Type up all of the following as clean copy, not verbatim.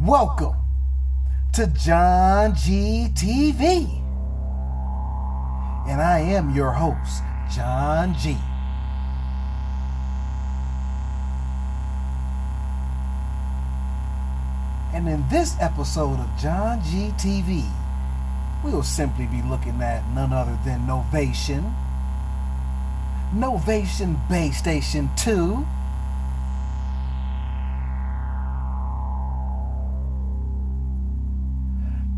Welcome to JohnG TV. And I am your host, John G. And in this episode of JohnG TV, we'll simply be looking at none other than Novation, Novation Base Station 2,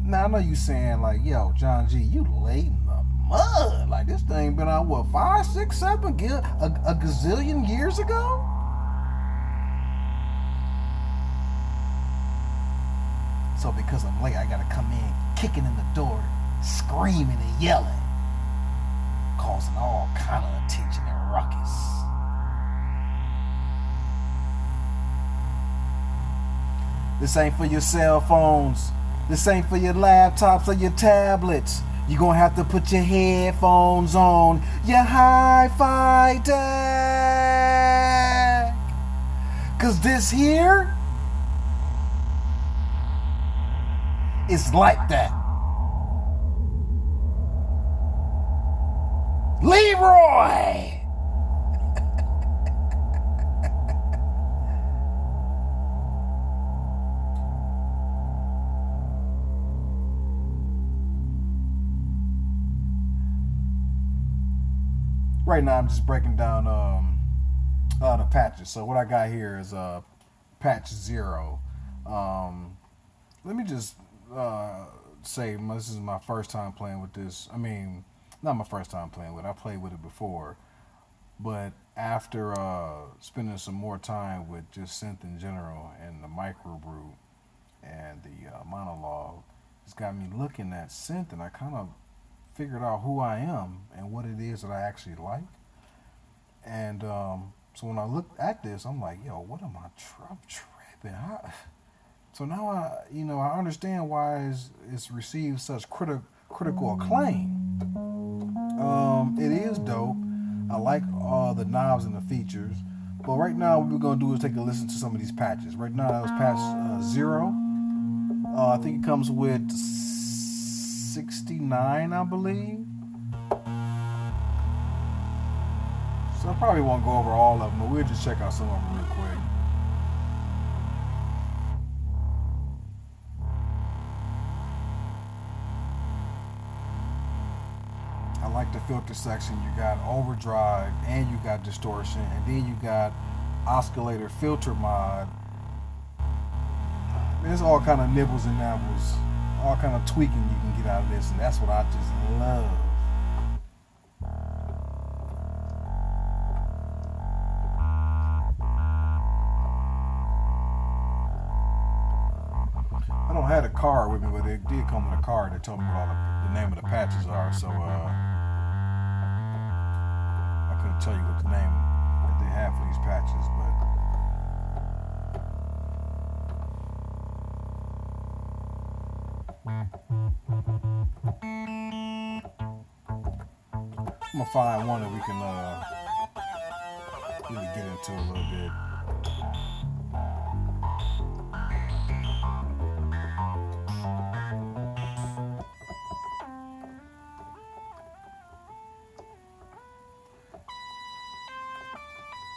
now I know you saying like, yo, John G, you laid in the mud. Like this thing been out, what, 5, 6, 7, a gazillion years ago? So because I'm late, I gotta come in kicking in the door, screaming and yelling, causing all kind of attention and ruckus. This ain't for your cell phones. This ain't for your laptops or your tablets. You're gonna have to put your headphones on, your hi-fi tag. Cause this here is like that. Leroy! Right now, I'm just breaking down the patches. So what I got here is patch 0. Let me just say this is my first time playing with this. I mean, not my first time playing with it. I played with it before, but after spending some more time with just synth in general and the microbrew and the monologue, it's got me looking at synth, and I kind of figured out who I am and what it is that I actually like. And so when I looked at this, I'm like, yo, what am I tripping? So now I understand why it's received such critical acclaim. It is dope. I like all the knobs and the features. But right now, what we're gonna do is take a listen to some of these patches. Right now, that was patch 0. I think it comes with 69, I believe. So I probably won't go over all of them, but we'll just check out some of them real quick. I like the filter section. You got overdrive and you got distortion, and then you got oscillator filter mod. There's all kind of nibbles and nabbles, all kind of tweaking you can get out of this, and that's what I just love. I don't have a card with me, but it did come with a card that told me what all the name of the patches are, so I couldn't tell you what the name that they have for these patches, but I'm gonna find one that we can really get into a little bit.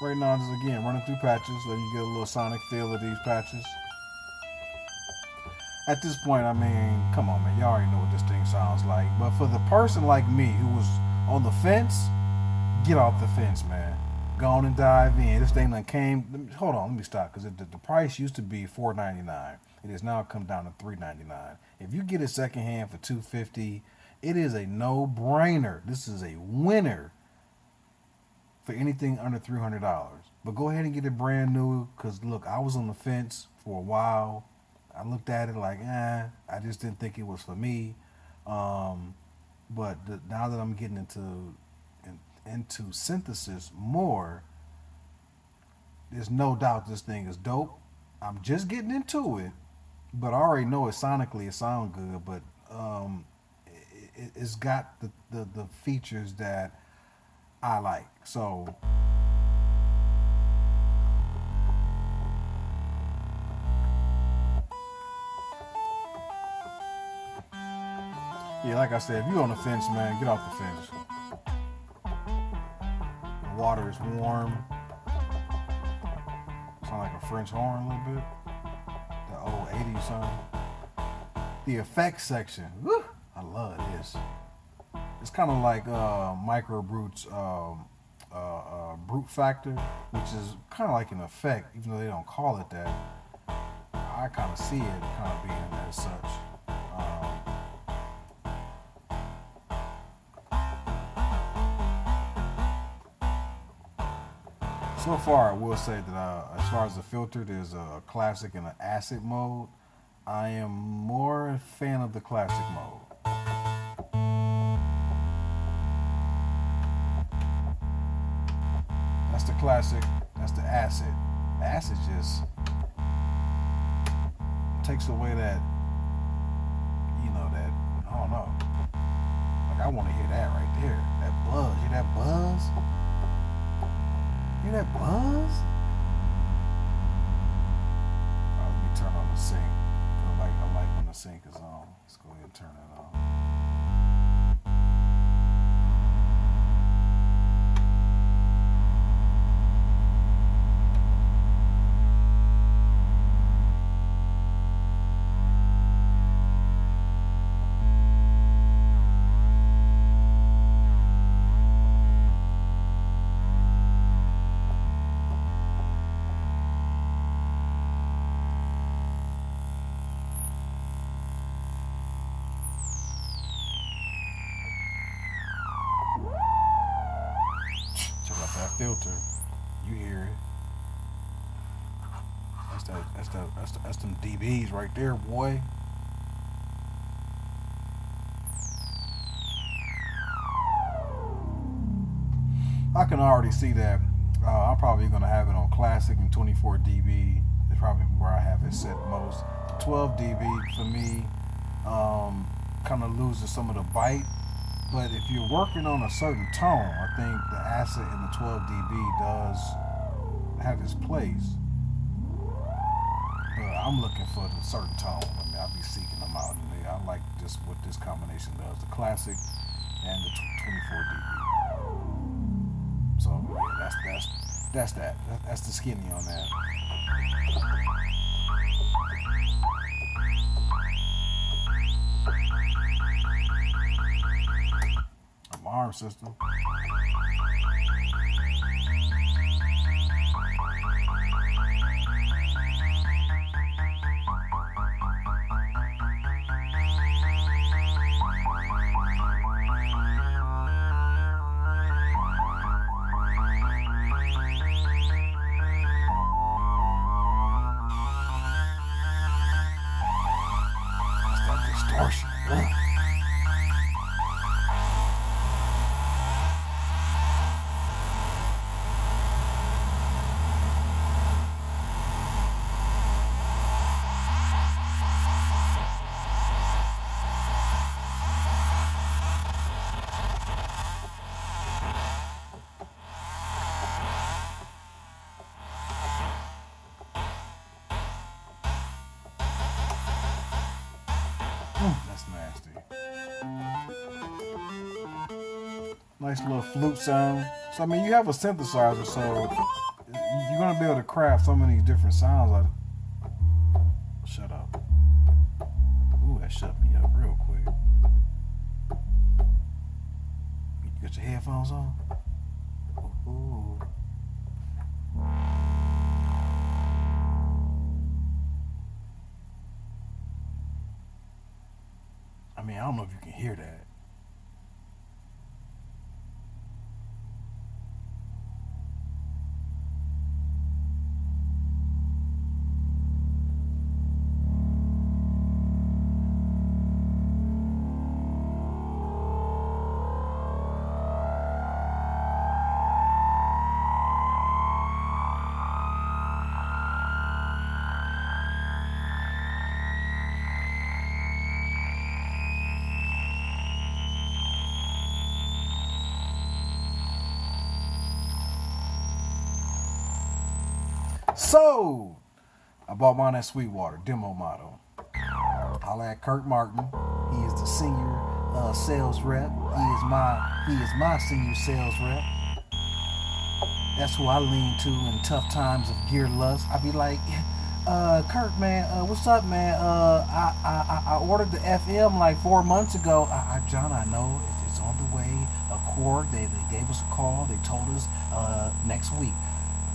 Right now, just again running through patches, letting you get a little sonic feel of these patches. At this point, I mean, come on, man, y'all already know what this thing sounds like. But for the person like me who was on the fence, get off the fence, man. Go on and dive in. This thing done came. Hold on, let me stop, because the price used to be $4.99. It has now come down to $3.99. If you get it secondhand for $2.50, it is a no-brainer. This is a winner for anything under $300. But go ahead and get it brand new, because look, I was on the fence for a while. I looked at it like, I just didn't think it was for me. But now that I'm getting into synthesis more, there's no doubt this thing is dope. I'm just getting into it, but I already know it sonically it sounds good. But it's got the features that I like. So Yeah, like I said, if you're on the fence, man, get off the fence. The water is warm. Sound like a French horn a little bit. The old 80s song. The effects section. Woo! I love this. It's kind of like Micro Brute's Brute Factor, which is kind of like an effect, even though they don't call it that. I kind of see it kind of being as such. So far, I will say that as far as the filter, there's a classic and an acid mode. I am more a fan of the classic mode. That's the classic, that's the acid. The acid just takes away that, that, I don't know. Like, I want to hear that right there. That buzz. Hear that buzz? Hear that buzz? All right, let me turn on the sync. I like when the sync is on. Let's go ahead and turn it on. Filter, you hear it. That's them dBs right there, boy. I can already see that. I'm probably gonna have it on classic and 24 dB. It's probably where I have it set most. 12 dB for me kind of loses some of the bite. But if you're working on a certain tone, I think the acid in the 12 dB does have its place. But I'm looking for the certain tone. I mean, I'll be seeking them out. And I like this what this combination does: the classic and the 24 dB. So yeah, that's the skinny on that. Alarm system. That's that distortion. That's nasty. Nice little flute sound. So I mean, you have a synthesizer, so you're gonna be able to craft so many different sounds. Shut up. Ooh, that shut me up real quick. You got your headphones on? Ooh. I mean, I don't know if you can hear that. So, I bought mine at Sweetwater, demo model. Holla at Kurt Martin. He is the senior sales rep. He is my senior sales rep. That's who I lean to in tough times of gear lust. I be like, Kirk, man, what's up, man? I ordered the FM like 4 months ago. John, I know it's on the way. Cord, they gave us a call. They told us next week.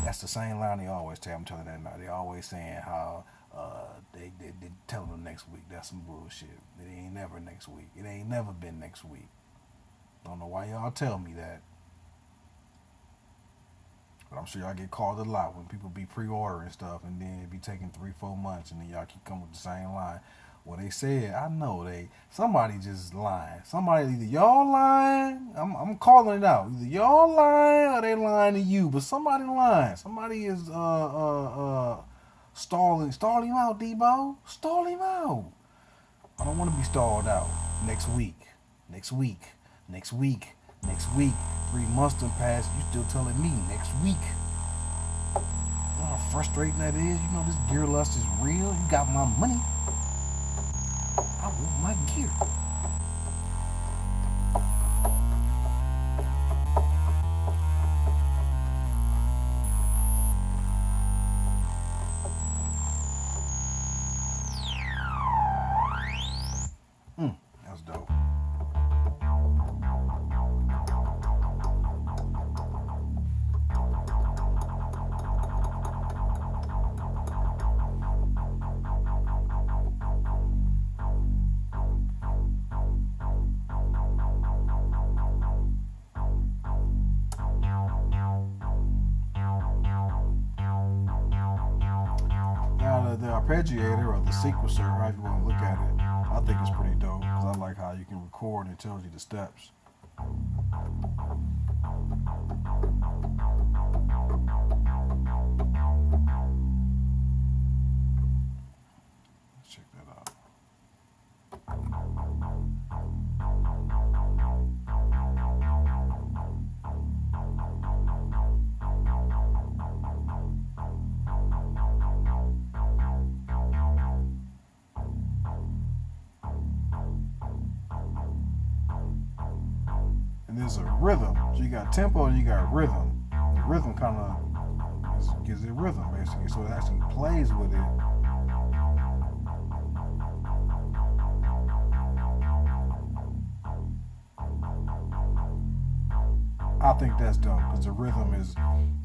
That's the same line they always tell. I'm telling you that now. They always saying how they telling them next week. That's some bullshit. It ain't never next week. It ain't never been next week. Don't know why y'all tell me that. But I'm sure y'all get called a lot when people be pre-ordering stuff and then it be taking 3-4 months and then y'all keep coming with the same line. Well, they said, I know somebody just lying. Somebody, either y'all lying, I'm calling it out. Either y'all lying or they lying to you, but somebody lying. Somebody is stalling him out, Debo. Stall him out. I don't want to be stalled out. Next week. 3 months done passed, you still telling me next week. You know how frustrating that is? You know this gear lust is real. You got my money. I want my gear. That's dope. The arpeggiator or the sequencer, however you want to look at it, I think it's pretty dope because I like how you can record and it tells you the steps. Let's check that out. There's a rhythm. So you got tempo and you got rhythm. The rhythm kind of gives it rhythm, basically. So it actually plays with it. I think that's dope because the rhythm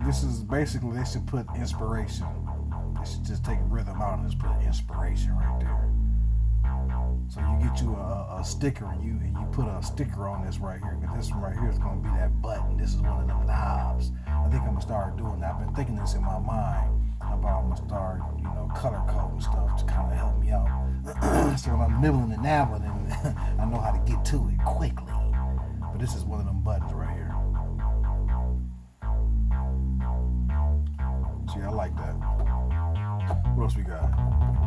this is basically, they should put inspiration. They should just take rhythm out and just put inspiration right there. So you get you a sticker and you put a sticker on this right here, because this one right here is going to be that button. This is one of them knobs. I think I'm going to start doing that. I've been thinking this in my mind about I'm going to start, color coding stuff to kind of help me out. So when I'm nibbling and nabbling and I know how to get to it quickly. But this is one of them buttons right here. See, I like that. What else we got?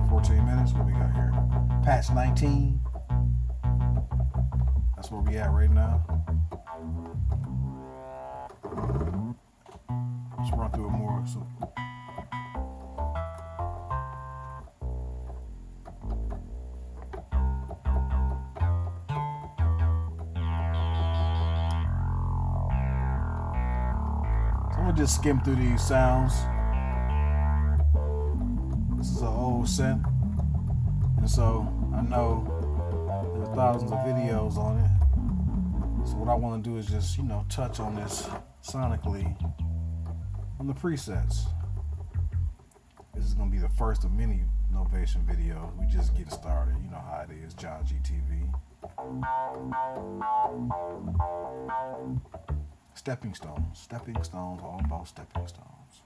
14 minutes? What we got here? Patch 19. That's where we at right now. Let's run through it more. So I'm gonna just skim through these sounds. This is an old synth, and so I know there's thousands of videos on it. So what I want to do is just, touch on this sonically on the presets. This is going to be the first of many Novation videos. We just get started. You know how it is, JohnG TV. Stepping stones, all about stepping stones.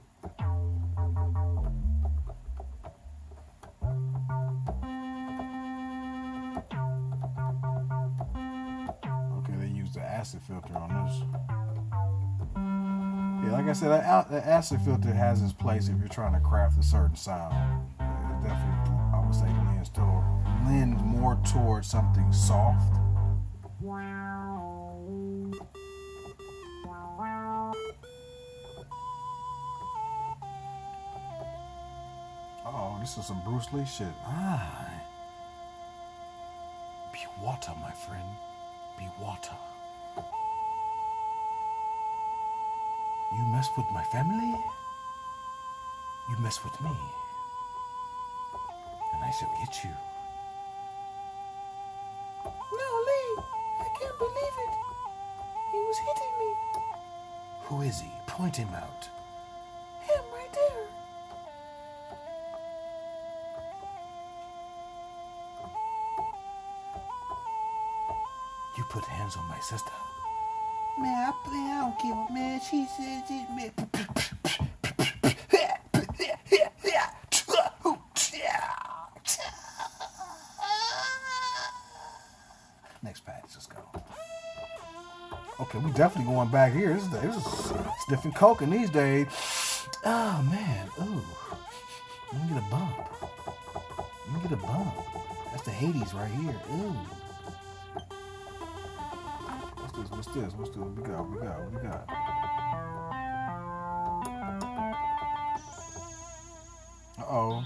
The acid filter on this. Yeah, like I said, the acid filter has its place if you're trying to craft a certain sound. It definitely, I would say, lends more towards something soft. Oh, this is some Bruce Lee shit. Be water, my friend. be water. You mess with my family, you mess with me, and I shall get you. No, Lee, I can't believe it. He was hitting me. Who is he? Point him out. Him right there. You put hands on my sister. Man, I don't give a man. She said she man. Next patch, let's go. Okay, we definitely going back here. This is sniffing coke in these days. Oh man, ooh. Let me get a bump. Let me get a bump. That's the Hades right here. Ooh. What's this? What we got? Uh-oh.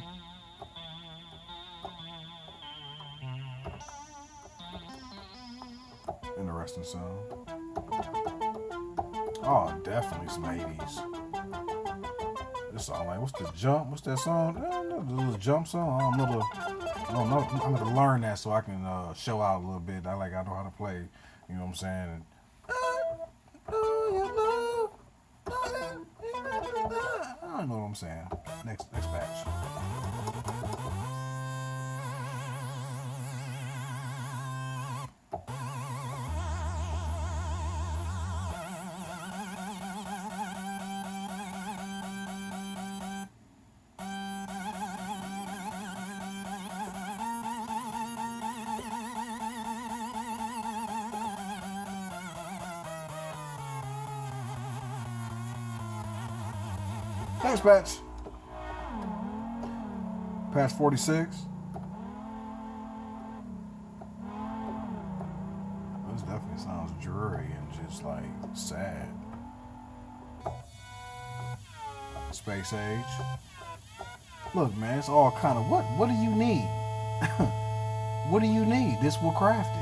Interesting sound. Oh, definitely some 80s. This song, like, what's the jump? What's that song? The little jump song. I don't know. I'm gonna learn that so I can show out a little bit. I know how to play. You know what I'm saying? I don't know what I'm saying. Next patch. Next patch. Patch 46. This definitely sounds dreary and just like sad. Space age. Look, man, it's all kind of what do you need? What do you need? This will craft it.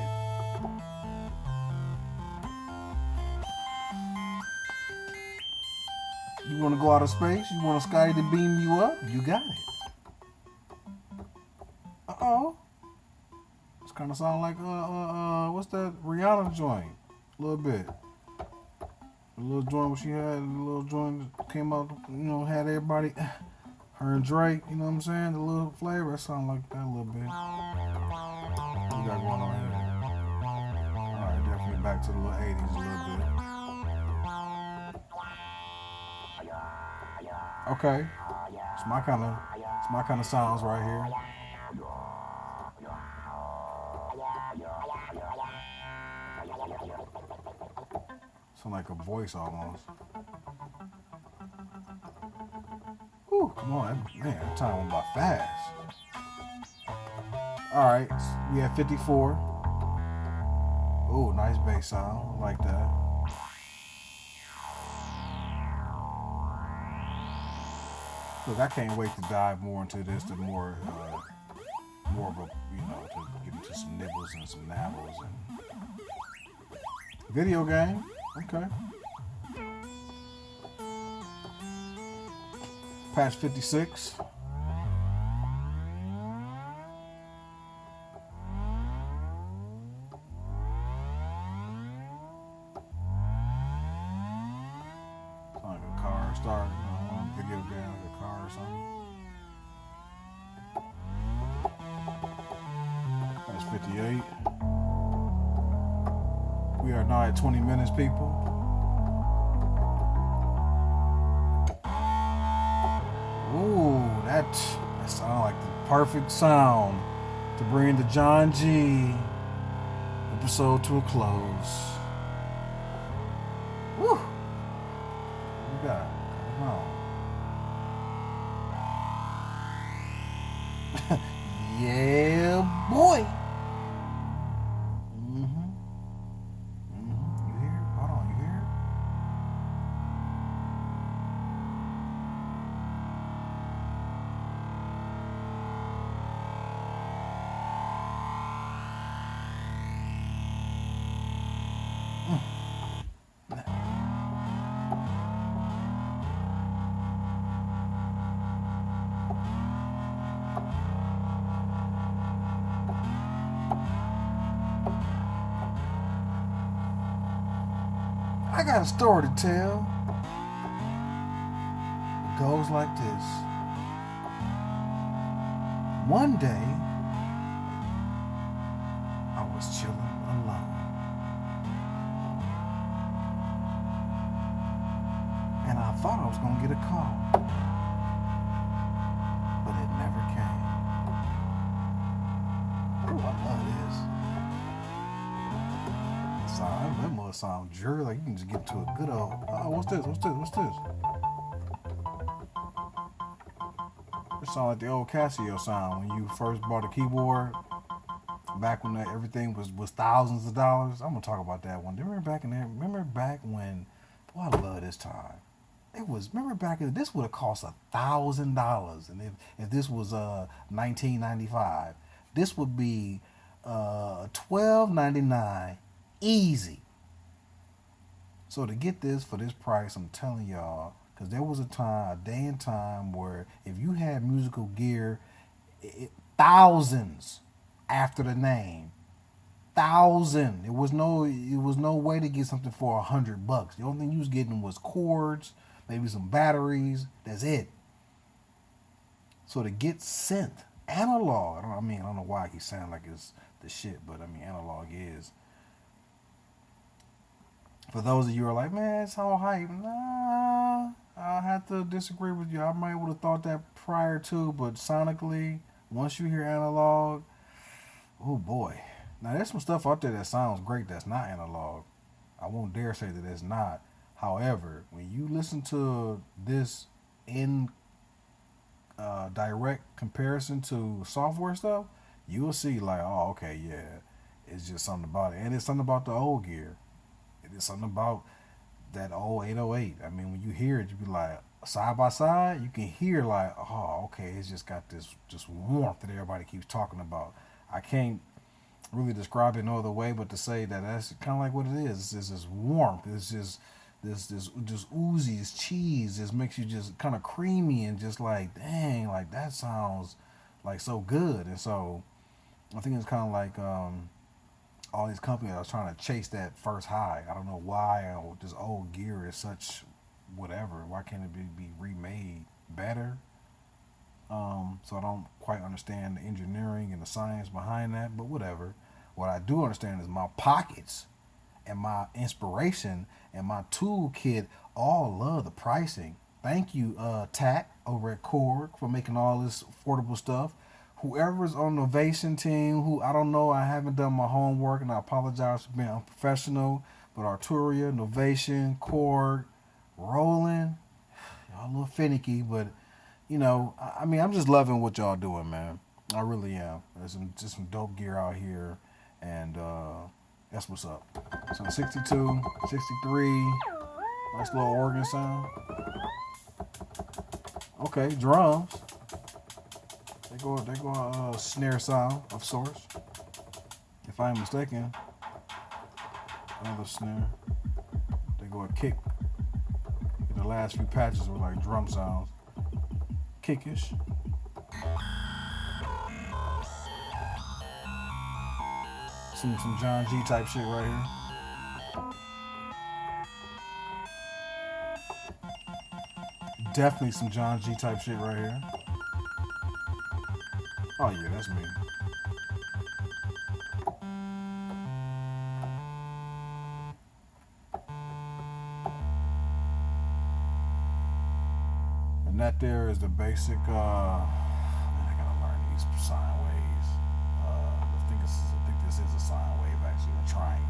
You want to go out of space? You want a Scotty to beam you up? You got it. Uh-oh. It's kind of sound like, what's that Rihanna joint? A little bit. A little joint where she had, a little joint that came out, had everybody, her and Drake, you know what I'm saying? The little flavor, it sound like that a little bit. What you got going on here? All right, definitely back to the little 80s a little bit. Okay, it's my kind of sounds right here. Sound like a voice almost. Whew, come on, man, that time went by fast. All right, we have 54. Oh, nice bass sound, I like that. Look, I can't wait to dive more into this, to more of a, to get into some nibbles and some nabbles and video game. Okay. Patch 56. Sound like a car start, video game, like a car or something. That's 58. We are now at 20 minutes, people. Ooh, that sounds like the perfect sound to bring the JohnG episode to a close. Woo! What we got? Come on. Yeah, boy. You hear it? Hold on, you hear it? I got a story to tell. It goes like this. One day, I was chilling alone. And I thought I was going to get a call. But it never came. Oh, I love this. That must sound dreary. Like you can just get to a good old. Oh, what's this? It sounds like the old Casio sound when you first bought a keyboard. Back when everything was thousands of dollars. I'm gonna talk about that one. Remember back in there? Remember back when? Boy, I love this time. It was. Remember back in this would have cost $1,000, and if this was 1995, this would be $12.99 easy. So to get this for this price, I'm telling y'all, because there was a day and time where if you had musical gear, thousands after the name, 1,000. It was no way to get something for $100. The only thing you was getting was cords, maybe some batteries. That's it. So to get synth analog, I don't know why he sound like it's the shit, but analog is. For those of you who are like, man, it's all hype. Nah, I have to disagree with you. I might would have thought that prior to, but sonically, once you hear analog, oh boy. Now there's some stuff out there that sounds great that's not analog. I won't dare say that it's not. However, when you listen to this in direct comparison to software stuff, you will see like, oh, okay, yeah, it's just something about it. And it's something about the old gear. It's something about that old 808. When you hear it, you be like, side by side, you can hear like, oh, okay, it's just got this just warmth that everybody keeps talking about. I can't really describe it no other way but to say that that's kind of like what it is. It's this warmth. It's just this oozy, this cheese. Just makes you just kind of creamy and just like, dang, like that sounds like so good. And so I think it's kind of like all these companies are trying to chase that first high. I don't know why this old gear is such whatever. Why can't it be remade better? So I don't quite understand the engineering and the science behind that, but whatever. What I do understand is my pockets and my inspiration and my toolkit all love the pricing. Thank you, TAC over at Korg, for making all this affordable stuff. Whoever's on Novation team, who I don't know, I haven't done my homework, and I apologize for being unprofessional, but Arturia, Novation, Korg, Roland, y'all a little finicky, but I'm just loving what y'all doing, man. I really am. There's just some dope gear out here, and that's what's up. So 62, 63, nice little organ sound. Okay, drums. They go snare sound of sorts. If I'm mistaken, another snare. They go a kick. The last few patches were like drum sounds. Kickish. Some JohnG type shit right here. Definitely some JohnG type shit right here. Oh yeah, that's me. And that there is the basic, man, I gotta learn these sine waves. I think this is a sine wave actually, a triangle.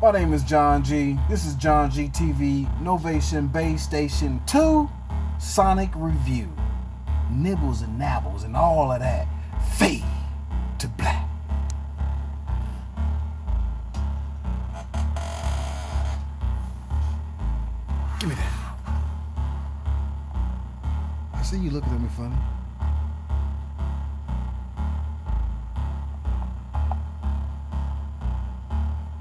My name is John G. This is JohnG TV, Novation Base Station 2, Sonic Review. Nibbles and nabbles and all of that. Fade to black. Give me that. I see you looking at me funny.